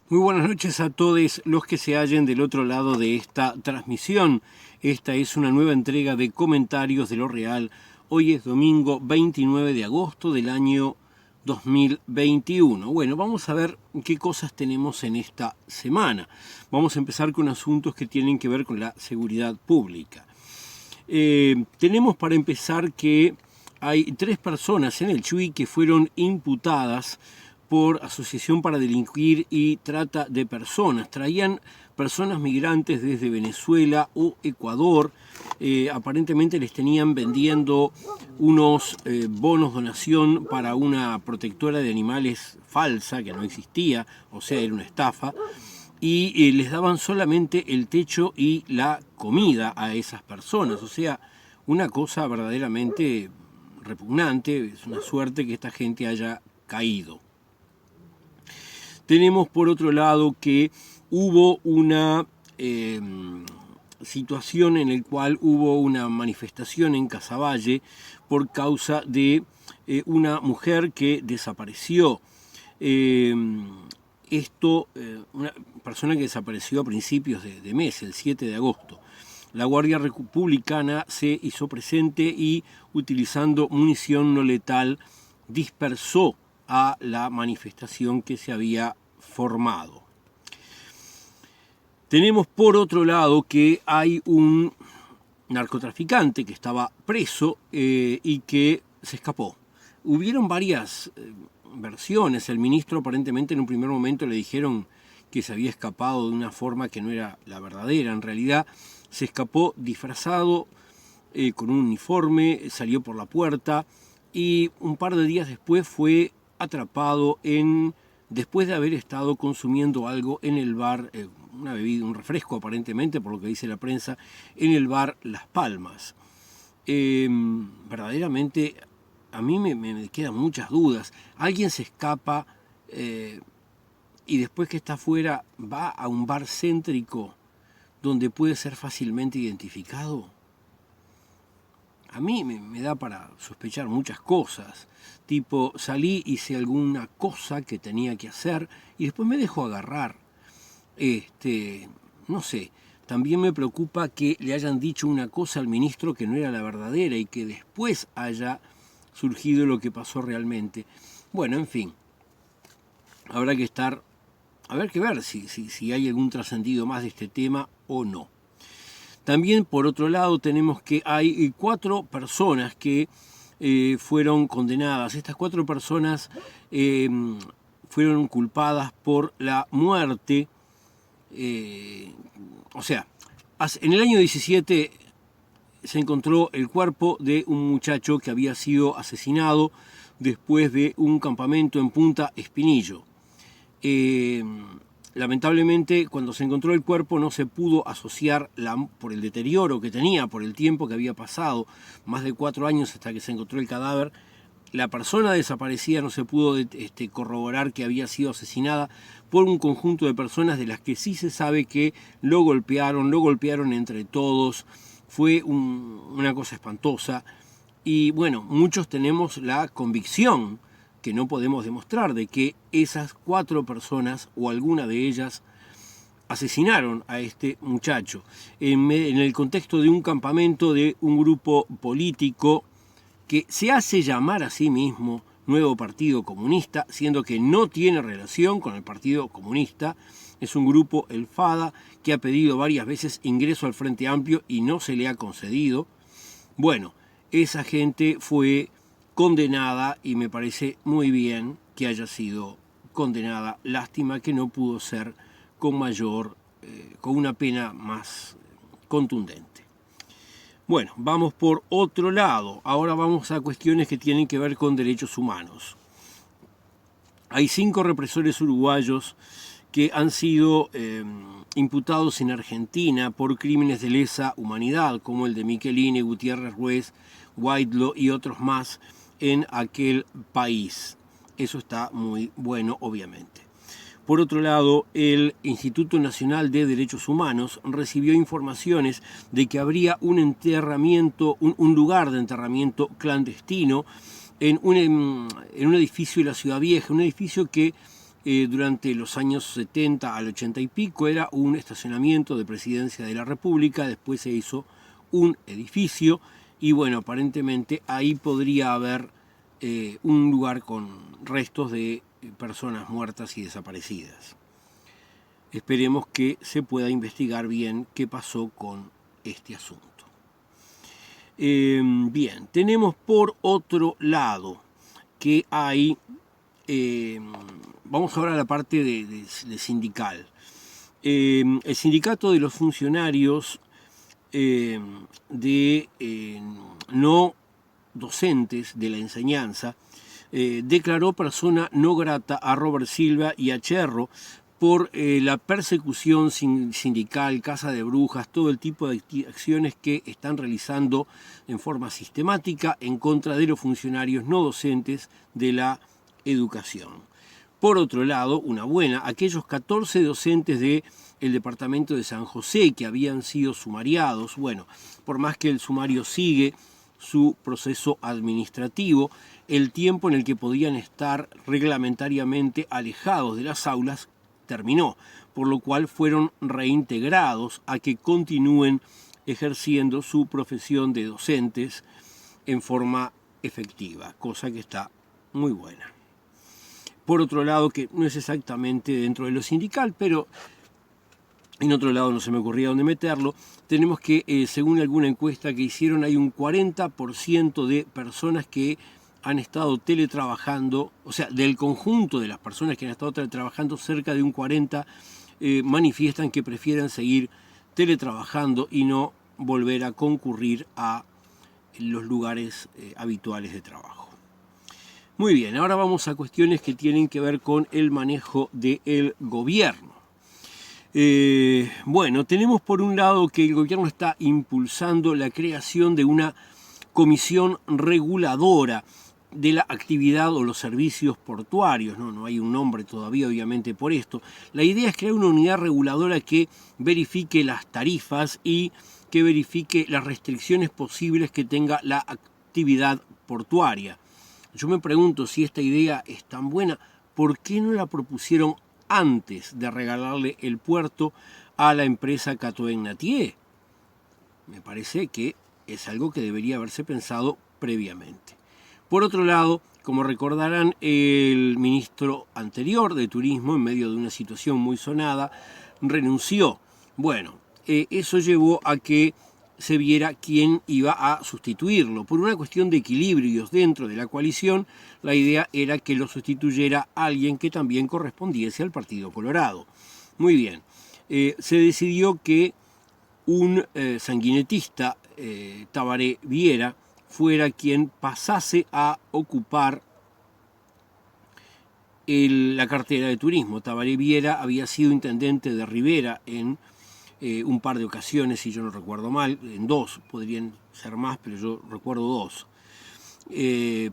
Muy buenas noches a todos los que se hallen del otro lado de esta transmisión. Esta es una nueva entrega de Comentarios de lo Real. Hoy es domingo 29 de agosto del año 2021. Bueno, vamos a ver qué cosas tenemos en esta semana. Vamos a empezar con asuntos que tienen que ver con la seguridad pública. Tenemos para empezar que hay 3 personas en el Chuy que fueron imputadas por asociación para delinquir y trata de personas. Traían personas migrantes desde Venezuela o Ecuador. Aparentemente les tenían vendiendo unos bonos donación para una protectora de animales falsa que no existía, o sea, era una estafa. Y les daban solamente el techo y la comida a esas personas. O sea, una cosa verdaderamente repugnante. Es una suerte que esta gente haya caído. Tenemos por otro lado que hubo una situación en la cual hubo una manifestación en Casaballe por causa de una mujer que desapareció. Una persona que desapareció a principios de mes, el 7 de agosto. La Guardia Republicana se hizo presente y, utilizando munición no letal, dispersó a la manifestación que se había formado. Tenemos por otro lado que hay un narcotraficante que estaba preso y que se escapó. Hubieron varias versiones. El ministro aparentemente en un primer momento le dijeron que se había escapado de una forma que no era la verdadera. En realidad se escapó disfrazado con un uniforme, salió por la puerta y un par de días después fue atrapado después de haber estado consumiendo algo en el bar, una bebida, un refresco aparentemente, por lo que dice la prensa, en el bar Las Palmas. Verdaderamente a mí me quedan muchas dudas. Alguien se escapa y después que está afuera va a un bar céntrico donde puede ser fácilmente identificado. A mí me da para sospechar muchas cosas, tipo salí, hice alguna cosa que tenía que hacer y después me dejo agarrar. No sé, también me preocupa que le hayan dicho una cosa al ministro que no era la verdadera y que después haya surgido lo que pasó realmente. Bueno, en fin, habrá que ver si hay algún trascendido más de este tema o no. También, por otro lado, tenemos que hay 4 personas que fueron condenadas. Estas 4 personas fueron culpadas por la muerte. En el año 17 se encontró el cuerpo de un muchacho que había sido asesinado después de un campamento en Punta Espinillo. Lamentablemente, cuando se encontró el cuerpo no se pudo asociar por el deterioro que tenía, por el tiempo que había pasado, más de 4 años hasta que se encontró el cadáver. La persona desaparecida no se pudo corroborar que había sido asesinada por un conjunto de personas de las que sí se sabe que lo golpearon entre todos. Fue una cosa espantosa. Y bueno, muchos tenemos la convicción que no podemos demostrar de que esas 4 personas o alguna de ellas asesinaron a este muchacho en el contexto de un campamento de un grupo político que se hace llamar a sí mismo Nuevo Partido Comunista, siendo que no tiene relación con el Partido Comunista. Es un grupo, el FADA, que ha pedido varias veces ingreso al Frente Amplio y no se le ha concedido. Bueno, esa gente fue condenada y me parece muy bien que haya sido condenada. Lástima que no pudo ser con una pena más contundente. Bueno, vamos por otro lado. Ahora vamos a cuestiones que tienen que ver con derechos humanos. Hay 5 represores uruguayos que han sido imputados en Argentina por crímenes de lesa humanidad, como el de Micheline, Gutiérrez Ruiz, Whitelaw y otros más en aquel país. Eso está muy bueno, obviamente. Por otro lado, el Instituto Nacional de Derechos Humanos recibió informaciones de que habría un lugar de enterramiento clandestino en un edificio de la Ciudad Vieja, un edificio que durante los años 70 al 80 y pico era un estacionamiento de Presidencia de la República, después se hizo un edificio y bueno, aparentemente ahí podría haber un lugar con restos de personas muertas y desaparecidas. Esperemos que se pueda investigar bien qué pasó con este asunto. Bien, tenemos por otro lado que hay, vamos ahora a la parte de sindical. El sindicato de los funcionarios no docentes de la enseñanza declaró persona no grata a Robert Silva y a Cherro por la persecución sindical, caza de brujas, todo el tipo de acciones que están realizando en forma sistemática en contra de los funcionarios no docentes de la educación. Por otro lado, una buena, aquellos 14 docentes del departamento de San José que habían sido sumariados, bueno, por más que el sumario sigue su proceso administrativo, el tiempo en el que podían estar reglamentariamente alejados de las aulas terminó, por lo cual fueron reintegrados a que continúen ejerciendo su profesión de docentes en forma efectiva, cosa que está muy buena. Por otro lado, que no es exactamente dentro de lo sindical, pero en otro lado no se me ocurría dónde meterlo, tenemos que, según alguna encuesta que hicieron, hay un 40% de personas que han estado teletrabajando, o sea, del conjunto de las personas que han estado teletrabajando, cerca de un 40% manifiestan que prefieren seguir teletrabajando y no volver a concurrir a los lugares habituales de trabajo. Muy bien, ahora vamos a cuestiones que tienen que ver con el manejo del gobierno. Bueno, tenemos por un lado que el gobierno está impulsando la creación de una comisión reguladora de la actividad o los servicios portuarios, no hay un nombre todavía obviamente por esto. La idea es crear una unidad reguladora que verifique las tarifas y que verifique las restricciones posibles que tenga la actividad portuaria. Yo me pregunto si esta idea es tan buena, ¿por qué no la propusieron antes de regalarle el puerto a la empresa Cato-Egnatier? Me parece que es algo que debería haberse pensado previamente. Por otro lado, como recordarán, el ministro anterior de Turismo, en medio de una situación muy sonada, renunció. Bueno, eso llevó a que se viera quién iba a sustituirlo. Por una cuestión de equilibrios dentro de la coalición, la idea era que lo sustituyera alguien que también correspondiese al Partido Colorado. Muy bien, se decidió que un sanguinetista, Tabaré Viera, fuera quien pasase a ocupar la cartera de turismo. Tabaré Viera había sido intendente de Rivera en un par de ocasiones, si yo no recuerdo mal, en dos, podrían ser más, pero yo recuerdo dos.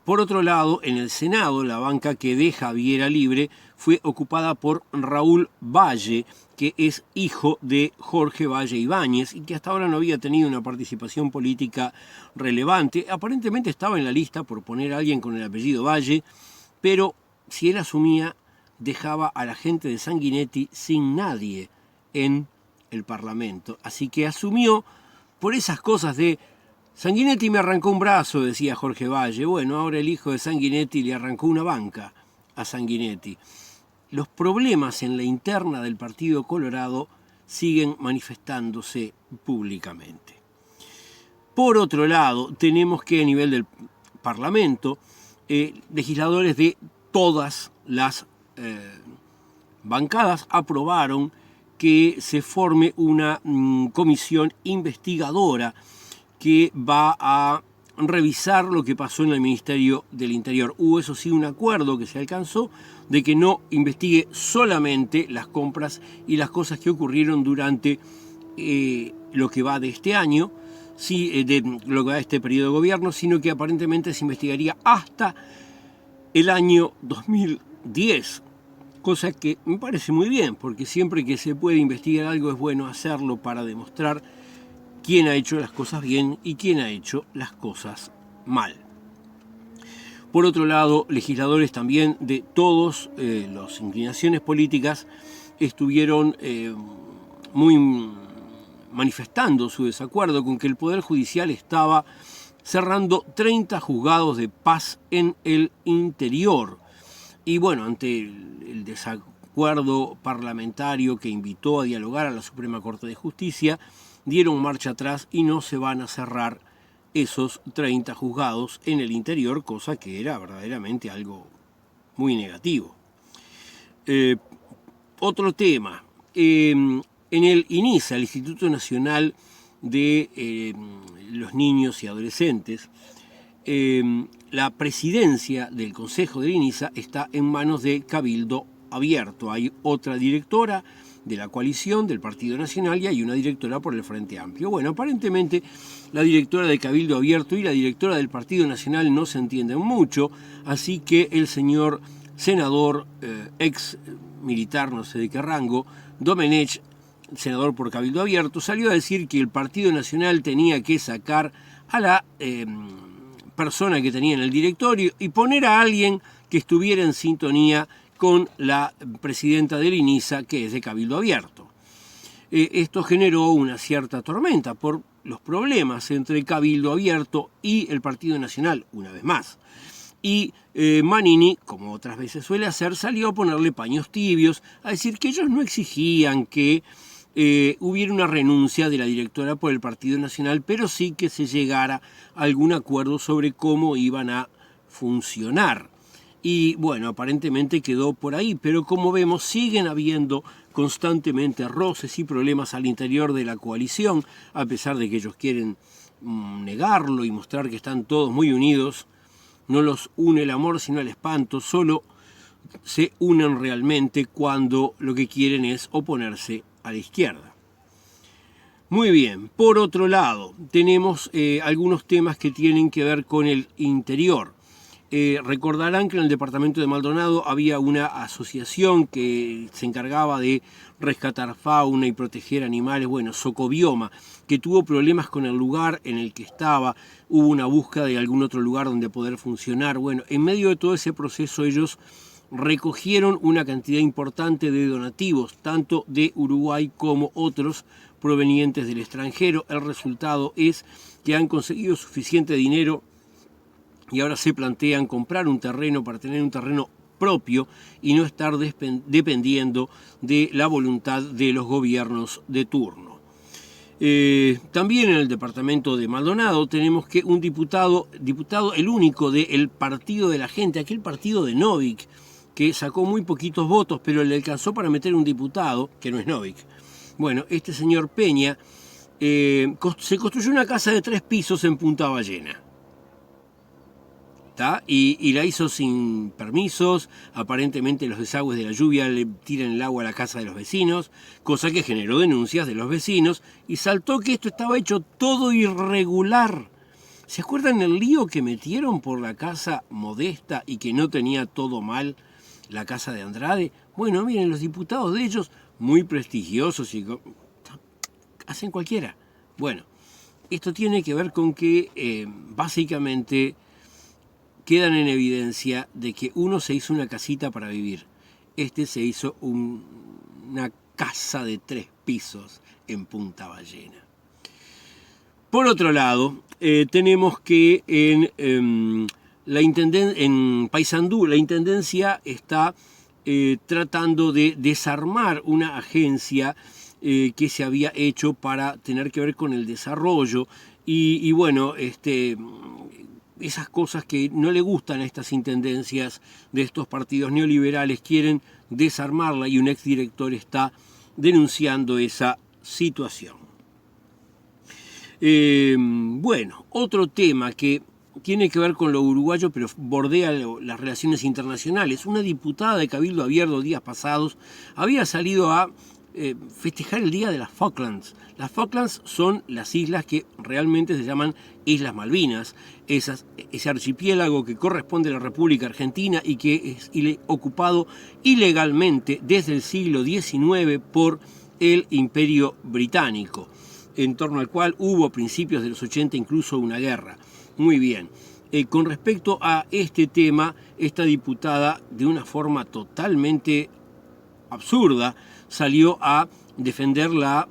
Por otro lado, en el Senado, la banca que deja Viera libre fue ocupada por Raúl Valle, que es hijo de Jorge Valle Ibáñez y que hasta ahora no había tenido una participación política relevante. Aparentemente estaba en la lista por poner a alguien con el apellido Valle, pero si él asumía, dejaba a la gente de Sanguinetti sin nadie en el Parlamento. Así que asumió por esas cosas de Sanguinetti me arrancó un brazo, decía Jorge Valle. Bueno, ahora el hijo de Sanguinetti le arrancó una banca a Sanguinetti. Los problemas en la interna del Partido Colorado siguen manifestándose públicamente. Por otro lado, tenemos que a nivel del Parlamento, legisladores de todas las bancadas aprobaron que se forme una comisión investigadora que va a revisar lo que pasó en el Ministerio del Interior. Hubo, eso sí, un acuerdo que se alcanzó de que no investigue solamente las compras y las cosas que ocurrieron durante lo que va de este año, de lo que va de este periodo de gobierno, sino que aparentemente se investigaría hasta el año 2010, cosa que me parece muy bien, porque siempre que se puede investigar algo es bueno hacerlo para demostrar quién ha hecho las cosas bien y quién ha hecho las cosas mal. Por otro lado, legisladores también de todas las inclinaciones políticas estuvieron muy manifestando su desacuerdo con que el Poder Judicial estaba cerrando 30 juzgados de paz en el interior. Y bueno, ante el desacuerdo parlamentario que invitó a dialogar a la Suprema Corte de Justicia, dieron marcha atrás y no se van a cerrar esos 30 juzgados en el interior, cosa que era verdaderamente algo muy negativo. Otro tema, en el INISA, el Instituto Nacional de los Niños y Adolescentes, la presidencia del Consejo del INISA está en manos de Cabildo Abierto. Hay otra directora de la coalición del Partido Nacional y hay una directora por el Frente Amplio. Bueno, aparentemente la directora de Cabildo Abierto y la directora del Partido Nacional no se entienden mucho, así que el señor senador, ex militar, no sé de qué rango, Domenech, senador por Cabildo Abierto, salió a decir que el Partido Nacional tenía que sacar a la persona que tenía en el directorio y poner a alguien que estuviera en sintonía con la presidenta del INISA, que es de Cabildo Abierto. Esto generó una cierta tormenta por los problemas entre Cabildo Abierto y el Partido Nacional, una vez más. Y Manini, como otras veces suele hacer, salió a ponerle paños tibios, a decir que ellos no exigían que hubiera una renuncia de la directora por el Partido Nacional, pero sí que se llegara a algún acuerdo sobre cómo iban a funcionar. Y bueno, aparentemente quedó por ahí, pero como vemos siguen habiendo constantemente roces y problemas al interior de la coalición, a pesar de que ellos quieren negarlo y mostrar que están todos muy unidos. No los une el amor sino el espanto, solo se unen realmente cuando lo que quieren es oponerse a la izquierda. Muy bien, por otro lado, tenemos algunos temas que tienen que ver con el interior. Recordarán que en el departamento de Maldonado había una asociación que se encargaba de rescatar fauna y proteger animales, bueno, Socobioma, que tuvo problemas con el lugar en el que estaba, hubo una búsqueda de algún otro lugar donde poder funcionar. Bueno, en medio de todo ese proceso ellos recogieron una cantidad importante de donativos, tanto de Uruguay como otros provenientes del extranjero. El resultado es que han conseguido suficiente dinero y ahora se plantean comprar un terreno para tener un terreno propio y no estar dependiendo de la voluntad de los gobiernos de turno. También en el departamento de Maldonado tenemos que un diputado el único del Partido de la Gente, aquel partido de Novik, que sacó muy poquitos votos, pero le alcanzó para meter un diputado, que no es Novik. Bueno, este señor Peña se construyó una casa de 3 pisos en Punta Ballena. Y la hizo sin permisos, aparentemente los desagües de la lluvia le tiran el agua a la casa de los vecinos, cosa que generó denuncias de los vecinos y saltó que esto estaba hecho todo irregular. ¿Se acuerdan el lío que metieron por la casa Modesta y que no tenía todo mal la casa de Andrade? Bueno, miren, los diputados de ellos, muy prestigiosos y hacen cualquiera. Bueno, esto tiene que ver con que básicamente quedan en evidencia de que uno se hizo una casita para vivir. Este se hizo una casa de 3 pisos en Punta Ballena. Por otro lado, tenemos que en Paysandú la Intendencia está tratando de desarmar una agencia que se había hecho para tener que ver con el desarrollo y bueno, esas cosas que no le gustan a estas intendencias de estos partidos neoliberales, quieren desarmarla y un exdirector está denunciando esa situación. Bueno, otro tema que tiene que ver con lo uruguayo, pero bordea las relaciones internacionales. Una diputada de Cabildo Abierto días pasados había salido a festejar el Día de las Falklands. Las Falklands son las islas que realmente se llaman Islas Malvinas, ese archipiélago que corresponde a la República Argentina y que es ocupado ilegalmente desde el siglo XIX por el Imperio Británico, en torno al cual hubo a principios de los 80 incluso una guerra. Muy bien. Con respecto a este tema, esta diputada, de una forma totalmente absurda, salió a defender la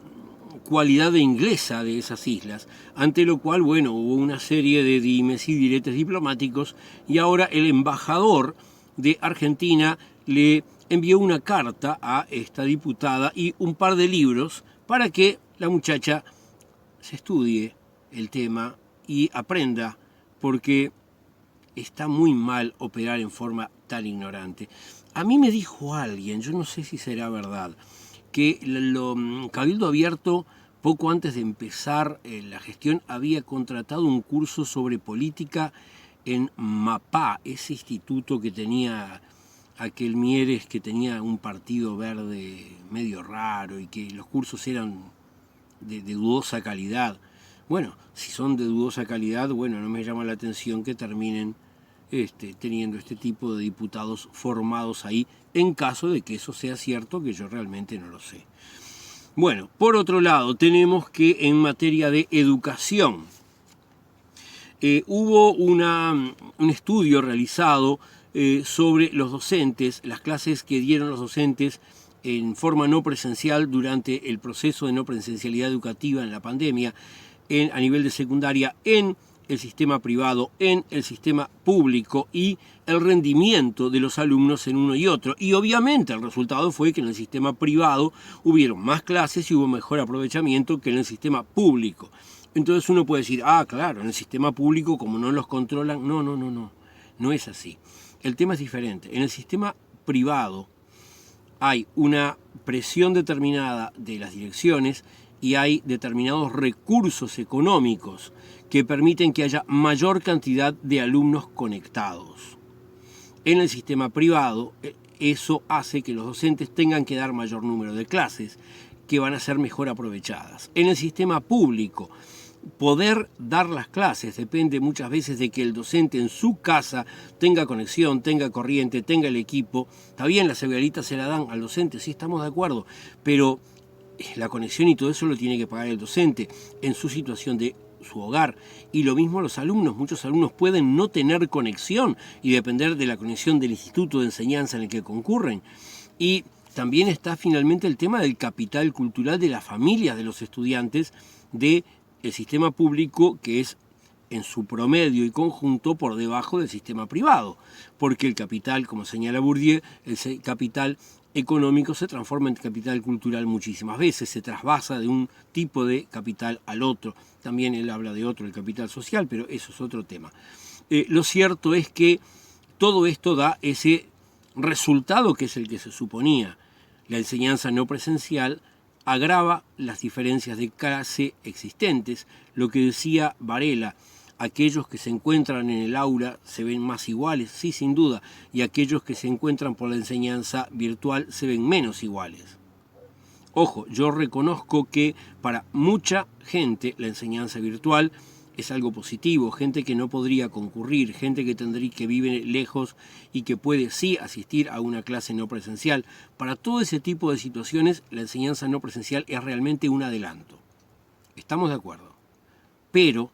cualidad de inglesa de esas islas, ante lo cual, bueno, hubo una serie de dimes y diretes diplomáticos, y ahora el embajador de Argentina le envió una carta a esta diputada y un par de libros para que la muchacha se estudie el tema y aprenda, porque está muy mal operar en forma tan ignorante. A mí me dijo alguien, yo no sé si será verdad, que Cabildo Abierto, poco antes de empezar la gestión, había contratado un curso sobre política en MAPA, ese instituto que tenía aquel Mieres, que tenía un partido verde medio raro y que los cursos eran de dudosa calidad. Bueno, si son de dudosa calidad, bueno, no me llama la atención que terminen teniendo este tipo de diputados formados ahí, en caso de que eso sea cierto, que yo realmente no lo sé. Bueno, por otro lado, tenemos que en materia de educación, hubo un estudio realizado sobre los docentes, las clases que dieron los docentes en forma no presencial durante el proceso de no presencialidad educativa en la pandemia, a nivel de secundaria, en el sistema privado, en el sistema público, y el rendimiento de los alumnos en uno y otro. Y obviamente el resultado fue que en el sistema privado hubieron más clases y hubo mejor aprovechamiento que en el sistema público. Entonces uno puede decir, claro, en el sistema público como no los controlan, no es así. El tema es diferente. En el sistema privado hay una presión determinada de las direcciones y hay determinados recursos económicos que permiten que haya mayor cantidad de alumnos conectados. En el sistema privado, eso hace que los docentes tengan que dar mayor número de clases, que van a ser mejor aprovechadas. En el sistema público, poder dar las clases depende muchas veces de que el docente en su casa tenga conexión, tenga corriente, tenga el equipo. Está bien, las cerealitas se la dan al docente, sí, estamos de acuerdo, pero la conexión y todo eso lo tiene que pagar el docente en su situación de su hogar. Y lo mismo los alumnos. Muchos alumnos pueden no tener conexión y depender de la conexión del instituto de enseñanza en el que concurren. Y también está finalmente el tema del capital cultural de las familias de los estudiantes del sistema público, que es en su promedio y conjunto por debajo del sistema privado, porque el capital, como señala Bourdieu, el capital económico se transforma en capital cultural muchísimas veces, se trasvasa de un tipo de capital al otro. También él habla de otro, el capital social, pero eso es otro tema. Lo cierto es que todo esto da ese resultado que es el que se suponía. La enseñanza no presencial agrava las diferencias de clase existentes. Lo que decía Varela, aquellos que se encuentran en el aula se ven más iguales, sí, sin duda, y aquellos que se encuentran por la enseñanza virtual se ven menos iguales. Ojo, yo reconozco que para mucha gente la enseñanza virtual es algo positivo, gente que no podría concurrir, gente que vive lejos y que puede sí asistir a una clase no presencial. Para todo ese tipo de situaciones la enseñanza no presencial es realmente un adelanto. Estamos de acuerdo. Pero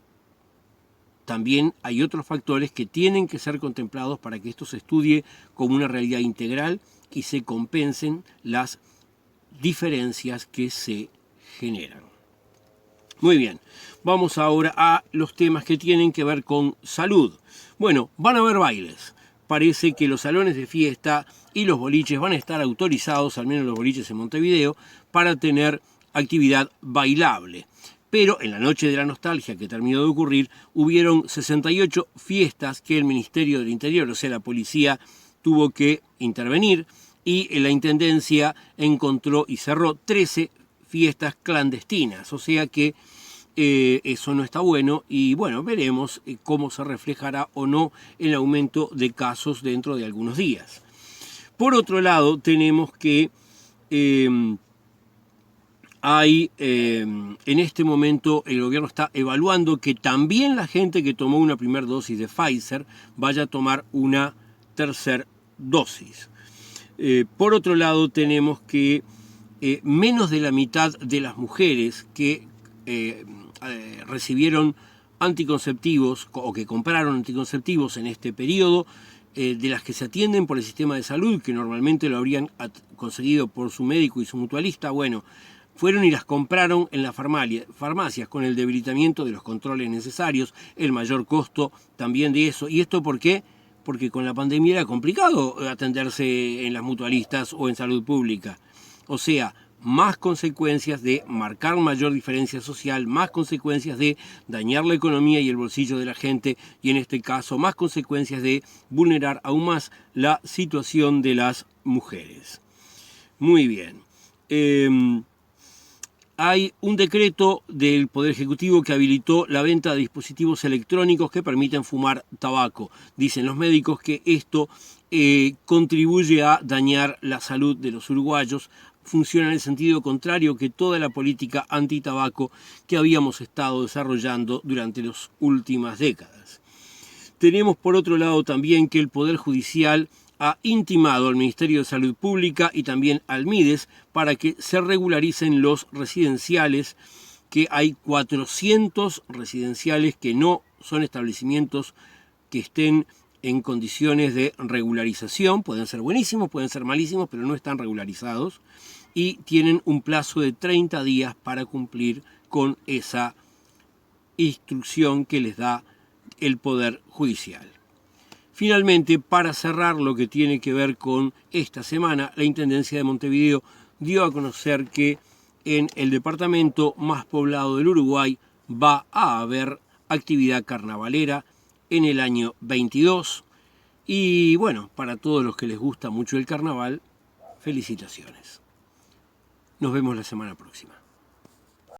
también hay otros factores que tienen que ser contemplados para que esto se estudie como una realidad integral y se compensen las diferencias que se generan. Muy bien, vamos ahora a los temas que tienen que ver con salud. Bueno, van a haber bailes. Parece que los salones de fiesta y los boliches van a estar autorizados, al menos los boliches en Montevideo, para tener actividad bailable. Pero en la noche de la nostalgia que terminó de ocurrir, hubieron 68 fiestas que el Ministerio del Interior, o sea, la policía, tuvo que intervenir, y la Intendencia encontró y cerró 13 fiestas clandestinas. O sea que eso no está bueno, y bueno, veremos cómo se reflejará o no el aumento de casos dentro de algunos días. Por otro lado, tenemos que en este momento el gobierno está evaluando que también la gente que tomó una primera dosis de Pfizer vaya a tomar una tercera dosis. Por otro lado, tenemos que menos de la mitad de las mujeres que recibieron anticonceptivos o que compraron anticonceptivos en este periodo, de las que se atienden por el sistema de salud, que normalmente lo habrían conseguido por su médico y su mutualista, bueno, fueron y las compraron en las farmacias con el debilitamiento de los controles necesarios, el mayor costo también de eso. ¿Y esto por qué? Porque con la pandemia era complicado atenderse en las mutualistas o en salud pública. O sea, más consecuencias de marcar mayor diferencia social, más consecuencias de dañar la economía y el bolsillo de la gente, y en este caso más consecuencias de vulnerar aún más la situación de las mujeres. Muy bien. Hay un decreto del Poder Ejecutivo que habilitó la venta de dispositivos electrónicos que permiten fumar tabaco. Dicen los médicos que esto contribuye a dañar la salud de los uruguayos. Funciona en el sentido contrario que toda la política antitabaco que habíamos estado desarrollando durante las últimas décadas. Tenemos por otro lado también que el Poder Judicial ha intimado al Ministerio de Salud Pública y también al MIDES para que se regularicen los residenciales, que hay 400 residenciales que no son establecimientos que estén en condiciones de regularización. Pueden ser buenísimos, pueden ser malísimos, pero no están regularizados y tienen un plazo de 30 días para cumplir con esa instrucción que les da el Poder Judicial. Finalmente, para cerrar lo que tiene que ver con esta semana, la Intendencia de Montevideo dio a conocer que en el departamento más poblado del Uruguay va a haber actividad carnavalera en el año 22. Y bueno, para todos los que les gusta mucho el carnaval, felicitaciones. Nos vemos la semana próxima.